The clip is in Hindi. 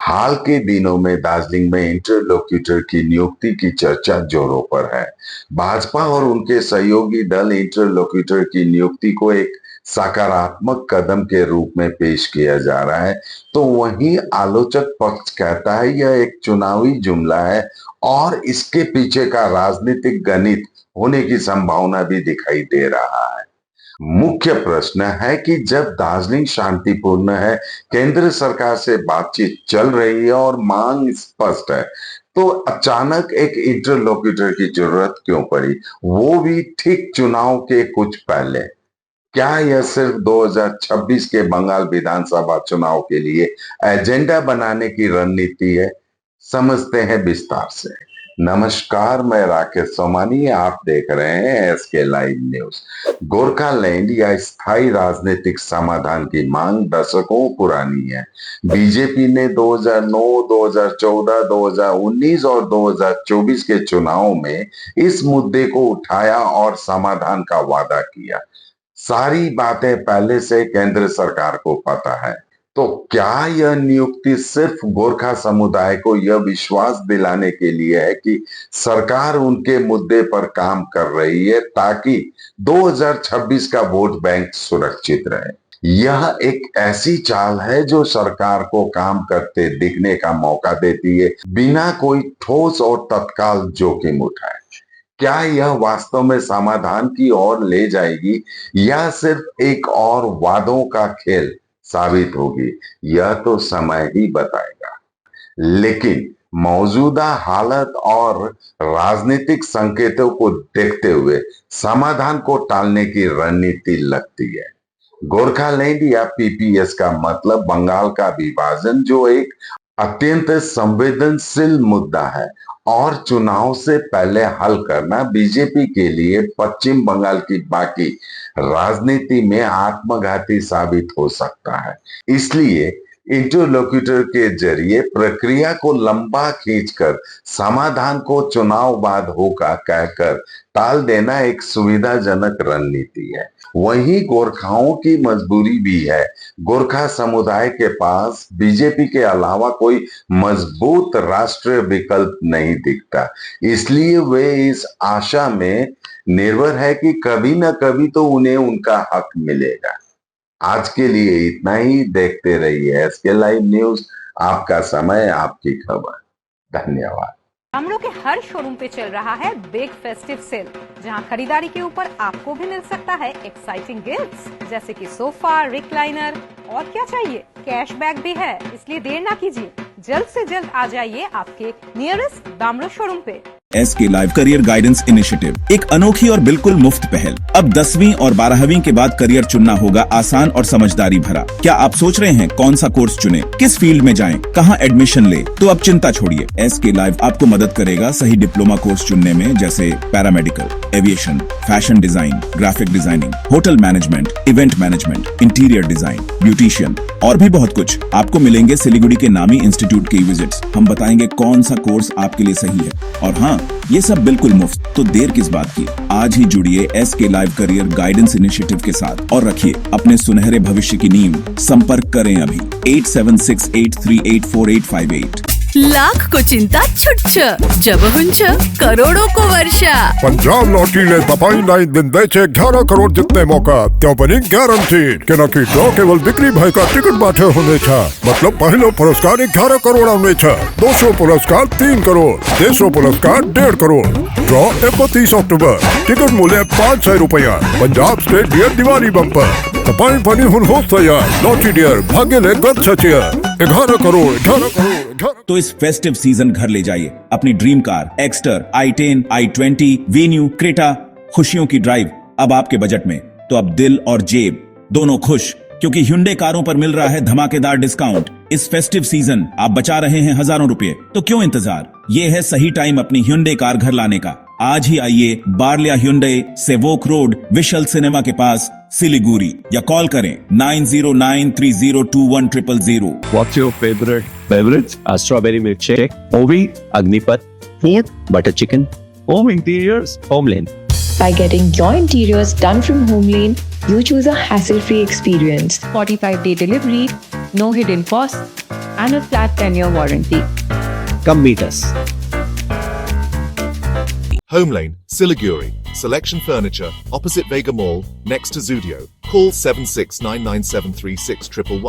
हाल के दिनों में दार्जिलिंग में इंटरलोक्यूटर की नियुक्ति की चर्चा जोरों पर है। भाजपा और उनके सहयोगी दल इंटरलोक्यूटर की नियुक्ति को एक सकारात्मक कदम के रूप में पेश किया जा रहा है, तो वहीं आलोचक पक्ष कहता है यह एक चुनावी जुमला है और इसके पीछे का राजनीतिक गणित होने की संभावना भी दिखाई दे रहा है। मुख्य प्रश्न है कि जब दार्जिलिंग शांतिपूर्ण है, केंद्र सरकार से बातचीत चल रही है और मांग स्पष्ट है, तो अचानक एक इंटरलोक्यूटर की जरूरत क्यों पड़ी, वो भी ठीक चुनाव के कुछ पहले। क्या यह सिर्फ 2026 के बंगाल विधानसभा चुनाव के लिए एजेंडा बनाने की रणनीति है? समझते हैं विस्तार से। नमस्कार, मैं राकेश सोमानी, आप देख रहे हैं एसके लाइव न्यूज। गोरखालैंड या स्थायी राजनीतिक समाधान की मांग दशकों पुरानी है। बीजेपी ने 2009, 2014, 2019 और 2024 के चुनाव में इस मुद्दे को उठाया और समाधान का वादा किया। सारी बातें पहले से केंद्र सरकार को पता है। तो क्या यह नियुक्ति सिर्फ गोरखा समुदाय को यह विश्वास दिलाने के लिए है कि सरकार उनके मुद्दे पर काम कर रही है ताकि 2026 का वोट बैंक सुरक्षित रहे? यह एक ऐसी चाल है जो सरकार को काम करते दिखने का मौका देती है, बिना कोई ठोस और तत्काल जोखिम उठाए। क्या यह वास्तव में समाधान की ओर ले जाएगी या सिर्फ एक और वादों का खेल साबित होगी, यह तो समय ही बताएगा। लेकिन मौजूदा हालत और राजनीतिक संकेतों को देखते हुए समाधान को टालने की रणनीति लगती है। गोरखालैंड या पीपीएस का मतलब बंगाल का विभाजन, जो एक अत्यंत संवेदनशील मुद्दा है और चुनाव से पहले हल करना बीजेपी के लिए पश्चिम बंगाल की बाकी राजनीति में आत्मघाती साबित हो सकता है। इसलिए इंटरलोक्यूटर के जरिए प्रक्रिया को लंबा खींचकर समाधान को चुनाव बाद होगा कहकर टाल देना एक सुविधाजनक रणनीति है। वहीं गोरखाओं की मजबूरी भी है। गोरखा समुदाय के पास बीजेपी के अलावा कोई मजबूत राष्ट्रीय विकल्प नहीं दिखता, इसलिए वे इस आशा में निर्भर है कि कभी न कभी तो उन्हें उनका हक मिलेगा। आज के लिए इतना ही। देखते रहिए एसके लाइव न्यूज, आपका समय आपकी खबर। धन्यवाद। दामड़ों के हर शोरूम पे चल रहा है बिग फेस्टिव सेल, जहां खरीदारी के ऊपर आपको भी मिल सकता है एक्साइटिंग गिफ्ट्स, जैसे कि सोफा, रिक्लाइनर और क्या चाहिए, कैशबैक भी है। इसलिए देर ना कीजिए, जल्द से जल्द आ जाइए आपके नियरेस्ट दामड़ों शोरूम पे। SK live career guidance initiative एक अनोखी और बिल्कुल मुफ्त पहल। अब 10वीं और 12वीं के बाद करियर चुनना होगा आसान और समझदारी भरा। क्या आप सोच रहे हैं कौन सा कोर्स चुने, किस फील्ड में जाएं, कहां एडमिशन ले? तो अब चिंता छोड़िए, एसके लाइव आपको मदद करेगा सही डिप्लोमा कोर्स चुनने में, जैसे paramedical, aviation, fashion design, graphic designing, hotel management, event management, interior design, beautician और भी बहुत कुछ। आपको मिलेंगे सिलीगुड़ी के नामी इंस्टीट्यूट के विजिट्स। हम बताएंगे कौन सा कोर्स आपके लिए सही है, और हाँ, ये सब बिल्कुल मुफ्त। तो देर किस बात की, आज ही जुड़िए SK live career guidance initiative के साथ और रखिए अपने सुनहरे भविष्य की नींव। संपर्क करें अभी 8768384858। लाख को चिंता छुट्छ, जब हुंच करोड़ों को वर्षा। पंजाब लॉटरी तपाई नहीं दिन दे 11 करोड़ जितने मौका त्यापनी गारंटीड के नक्की ड्रॉ केवल बिक्री भाई का टिकट बाटे होने छा। मतलब पहलो पुरस्कार 11 करोड़ आने छा, 200 पुरस्कार 3 करोड़, 300 पुरस्कार 1.5 करोड़। ड्रॉ 31 अक्टूबर। टिकट मूल्य 500 रुपया। Punjab state dear Diwali bumper तपाई बनी हुन हो तैयार। लॉटरी डियर भाग्य ले गद सचिया 11 करोड़ 11 करोड़। तो इस फेस्टिव सीजन घर ले जाइए अपनी dream car Exter, i10, i20, venue, Creta. खुशियों की ड्राइव अब आपके बजट में। तो अब दिल और जेब दोनों खुश, क्योंकि Hyundai कारों पर मिल रहा है धमाकेदार डिस्काउंट। इस फेस्टिव सीजन आप बचा रहे हैं हजारों रुपए, तो क्यों इंतजार? ये है सही टाइम अपनी Hyundai कार घर लाने का। आज ही आइए बार्लिया Hyundai, Sevoke road, we shall cinema के पास, सिलीगुड़ी, या कॉल करें 9093021000। What's your favorite beverage? A strawberry milkshake, Ovi, Agnipat, Food, butter chicken, home interiors, Homeland. by getting your interiors done from Homeland, you choose a hassle-free experience. 45-day delivery, no hidden costs, and a flat 10-year warranty. Come meet us. Home Lane, Siliguri. Selection Furniture, opposite Vega Mall, next to Zudio. Call 7699736111.